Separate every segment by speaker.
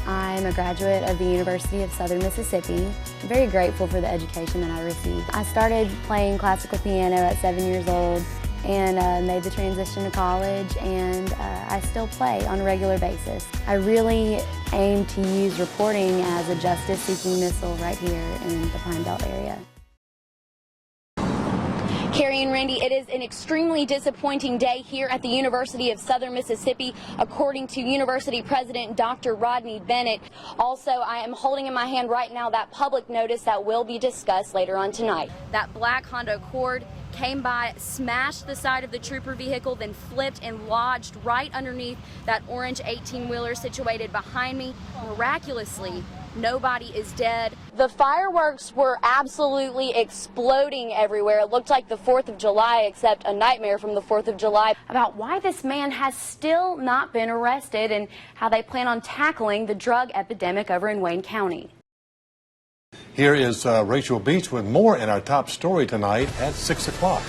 Speaker 1: I'm a graduate of the University of Southern Mississippi. I'm very grateful for the education that I received. I started playing classical piano at 7 years old and made the transition to college, and I still play on a regular basis. I really aim to use reporting as a justice-seeking missile right here in the Pine Belt area.
Speaker 2: Carrie and Randy, it is an extremely disappointing day here at the University of Southern Mississippi, according to University President Dr. Rodney Bennett. Also, I am holding in my hand right now that public notice that will be discussed later on tonight. That black Honda Accord came by, smashed the side of the trooper vehicle, then flipped and lodged right underneath that orange 18-wheeler situated behind me. Miraculously, nobody is dead. The fireworks were absolutely exploding everywhere. It looked like the 4th of July, except a nightmare from the 4th of July. About why this man has still not been arrested and how they plan on tackling the drug epidemic over in Wayne County.
Speaker 3: Here is Rachel Beech with more in our top story tonight at 6 o'clock.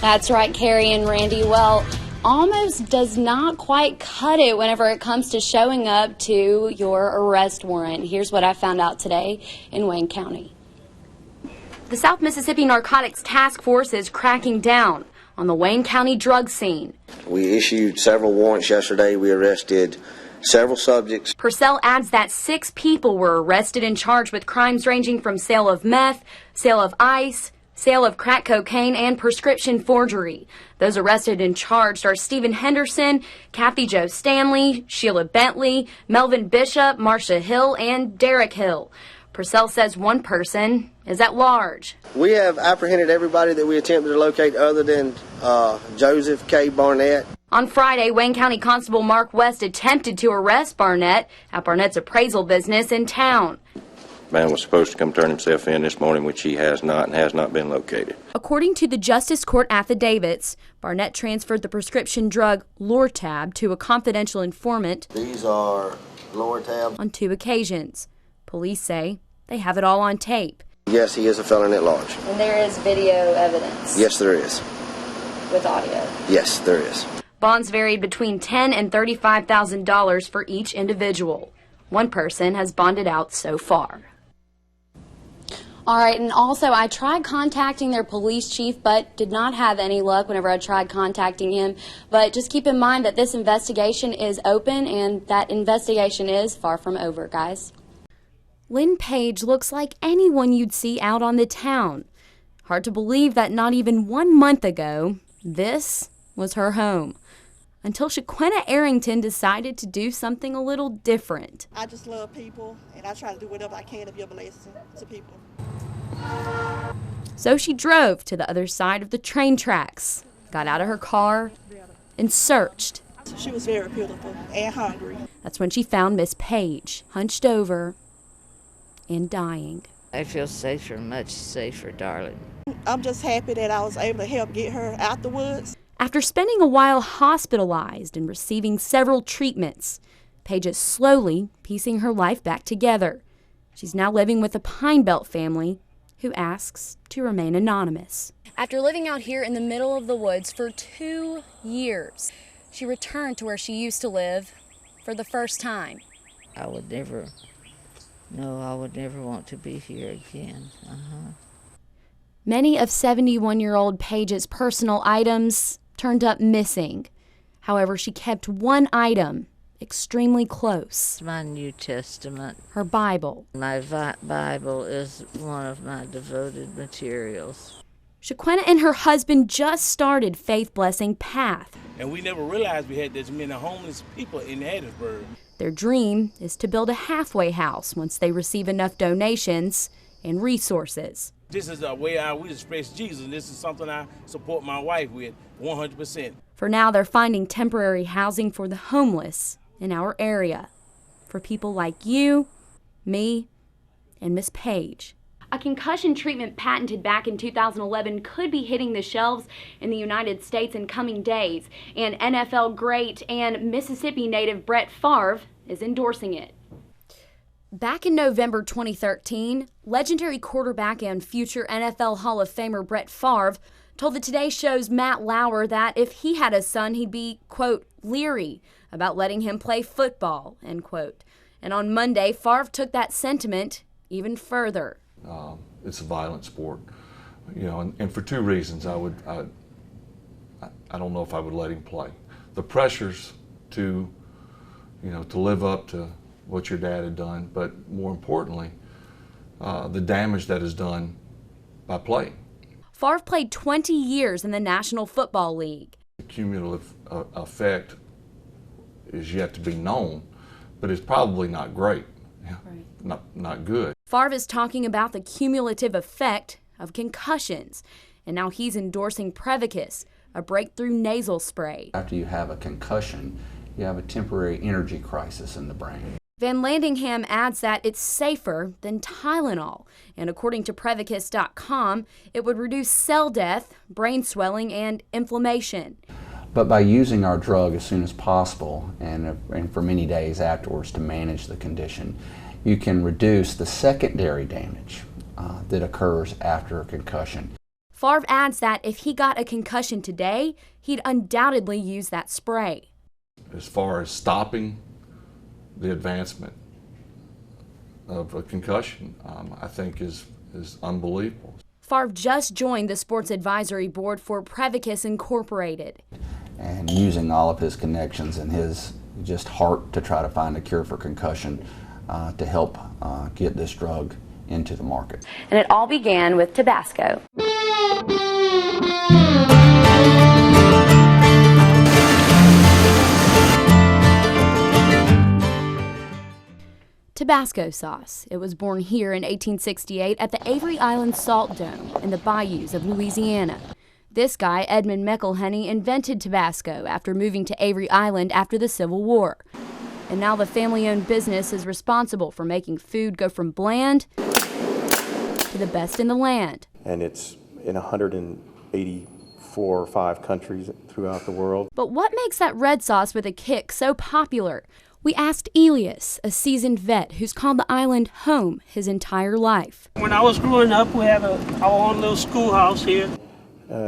Speaker 2: That's right, Carrie and Randy. Well, almost does not quite cut it whenever it comes to showing up to your arrest warrant. Here's what I found out today in Wayne County. The South Mississippi Narcotics Task Force is cracking down on the Wayne County drug scene.
Speaker 4: We issued several warrants yesterday. We arrested several subjects.
Speaker 2: Purcell adds that 6 people were arrested and charged with crimes ranging from sale of meth, sale of ice, sale of crack cocaine, and prescription forgery. Those arrested and charged are Stephen Henderson, Kathy Jo Stanley, Sheila Bentley, Melvin Bishop, Marcia Hill, and Derek Hill. Purcell says one person is at large.
Speaker 4: We have apprehended everybody that we attempted to locate other than Joseph K. Barnett.
Speaker 2: On Friday, Wayne County Constable Mark West attempted to arrest Barnett at Barnett's appraisal business in town.
Speaker 5: Man was supposed to come turn himself in this morning, which he has not and has not been located.
Speaker 2: According to the Justice Court affidavits, Barnett transferred the prescription drug Lortab to a confidential informant.
Speaker 4: These are Lortab.
Speaker 2: On 2 occasions. Police say they have it all on tape.
Speaker 4: Yes, he is a felon at large.
Speaker 2: And there is video evidence?
Speaker 4: Yes, there is.
Speaker 2: With audio?
Speaker 4: Yes, there is.
Speaker 2: Bonds varied between $10,000 and $35,000 for each individual. One person has bonded out so far. All right, and also I tried contacting their police chief, but did not have any luck whenever I tried contacting him. But just keep in mind that this investigation is open, and that investigation is far from over, guys. Lynn Page looks like anyone you'd see out on the town. Hard to believe that not even 1 month ago, this was her home. Until Shaquena Arrington decided to do something a little different.
Speaker 6: I just love people, and I try to do whatever I can to be a blessing to people.
Speaker 2: So she drove to the other side of the train tracks, got out of her car, and searched.
Speaker 6: She was very pitiful and hungry.
Speaker 2: That's when she found Miss Page, hunched over and dying.
Speaker 7: I feel safer, much safer, darling.
Speaker 6: I'm just happy that I was able to help get her out the woods.
Speaker 2: After spending a while hospitalized and receiving several treatments, Paige is slowly piecing her life back together. She's now living with a Pine Belt family who asks to remain anonymous. After living out here in the middle of the woods for 2 years, she returned to where she used to live for the first time.
Speaker 7: I would never want to be here again.
Speaker 2: Many of 71-year-old Paige's personal items turned up missing. However, she kept one item extremely close.
Speaker 7: My New Testament.
Speaker 2: Her Bible.
Speaker 7: My Bible is one of my devoted materials.
Speaker 2: Shaquena and her husband just started Faith Blessing Path.
Speaker 8: And we never realized we had this many homeless people in Hattiesburg.
Speaker 2: Their dream is to build a halfway house once they receive enough donations and resources.
Speaker 8: This is a way we express Jesus. This is something I support my wife with 100%.
Speaker 2: For now, they're finding temporary housing for the homeless in our area. For people like you, me, and Miss Page. A concussion treatment patented back in 2011 could be hitting the shelves in the United States in coming days. And NFL great and Mississippi native Brett Favre is endorsing it. Back in November 2013, legendary quarterback and future NFL Hall of Famer Brett Favre told the Today Show's Matt Lauer that if he had a son, he'd be, quote, leery about letting him play football, end quote. And on Monday, Favre took that sentiment even further.
Speaker 9: It's a violent sport, you know, and for two reasons I don't know if I would let him play. The pressures to, you know, to live up to what your dad had done, but more importantly, the damage that is done by playing.
Speaker 2: Favre played 20 years in the National Football League.
Speaker 9: The cumulative effect is yet to be known, but it's probably not great, right. not good.
Speaker 2: Favre is talking about the cumulative effect of concussions, and now he's endorsing Prevacus, a breakthrough nasal spray.
Speaker 10: After you have a concussion, you have a temporary energy crisis in the brain.
Speaker 2: Van Landingham adds that it's safer than Tylenol, and according to Prevacus.com, it would reduce cell death, brain swelling, and inflammation.
Speaker 10: But by using our drug as soon as possible and for many days afterwards to manage the condition, you can reduce the secondary damage that occurs after a concussion.
Speaker 2: Favre adds that if he got a concussion today, he'd undoubtedly use that spray.
Speaker 9: As far as stopping the advancement of a concussion, I think is unbelievable.
Speaker 2: Favre just joined the Sports Advisory Board for Prevacus Incorporated.
Speaker 10: And using all of his connections and his just heart to try to find a cure for concussion to help get this drug into the market.
Speaker 2: And it all began with Tabasco. Tabasco sauce. It was born here in 1868 at the Avery Island Salt Dome in the bayous of Louisiana. This guy, Edmund McElhenney, invented Tabasco after moving to Avery Island after the Civil War. And now the family-owned business is responsible for making food go from bland to the best in the land.
Speaker 11: And it's in 184 or 5 countries throughout the world.
Speaker 2: But what makes that red sauce with a kick so popular? We asked Elias, a seasoned vet who's called the island home his entire life.
Speaker 12: When I was growing up, we had our own little schoolhouse here.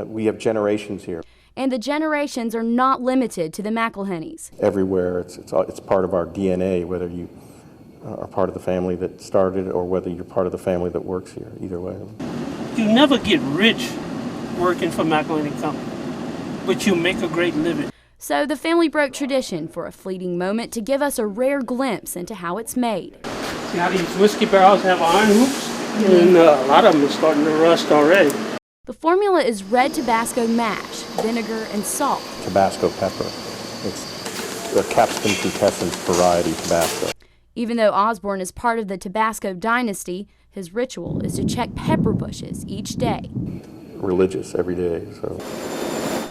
Speaker 11: We have generations here.
Speaker 2: And the generations are not limited to the McElhenneys.
Speaker 11: Everywhere, it's part of our DNA, whether you are part of the family that started or whether you're part of the family that works here, either way.
Speaker 12: You never get rich working for McElhenney Company, but you make a great living.
Speaker 2: So the family broke tradition for a fleeting moment to give us a rare glimpse into how it's made.
Speaker 12: See how these whiskey barrels have iron hoops? And a lot of them are starting to rust already.
Speaker 2: The formula is red Tabasco mash, vinegar, and salt.
Speaker 11: Tabasco pepper. It's a capsicum quintessence variety Tabasco.
Speaker 2: Even though Osborne is part of the Tabasco dynasty, his ritual is to check pepper bushes each day.
Speaker 11: Religious every day, so.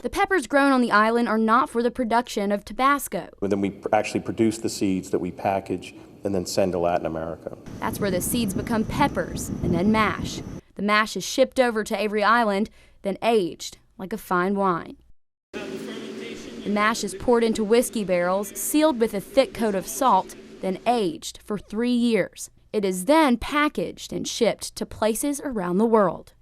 Speaker 2: The peppers grown on the island are not for the production of Tabasco.
Speaker 11: And then we actually produce the seeds that we package and then send to Latin America.
Speaker 2: That's where the seeds become peppers and then mash. The mash is shipped over to Avery Island, then aged like a fine wine. The mash is poured into whiskey barrels, sealed with a thick coat of salt, then aged for 3 years. It is then packaged and shipped to places around the world.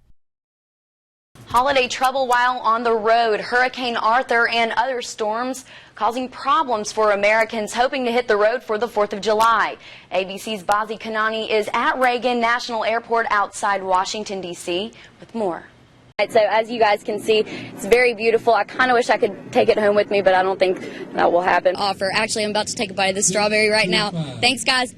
Speaker 2: Holiday trouble while on the road. Hurricane Arthur and other storms causing problems for Americans hoping to hit the road for the 4th of July. ABC's Bazi Kanani is at Reagan National Airport outside Washington, D.C. with more. So as you guys can see, it's very beautiful. I kind of wish I could take it home with me, but I don't think that will happen. Actually, I'm about to take a bite of the strawberry right now. Thanks, guys.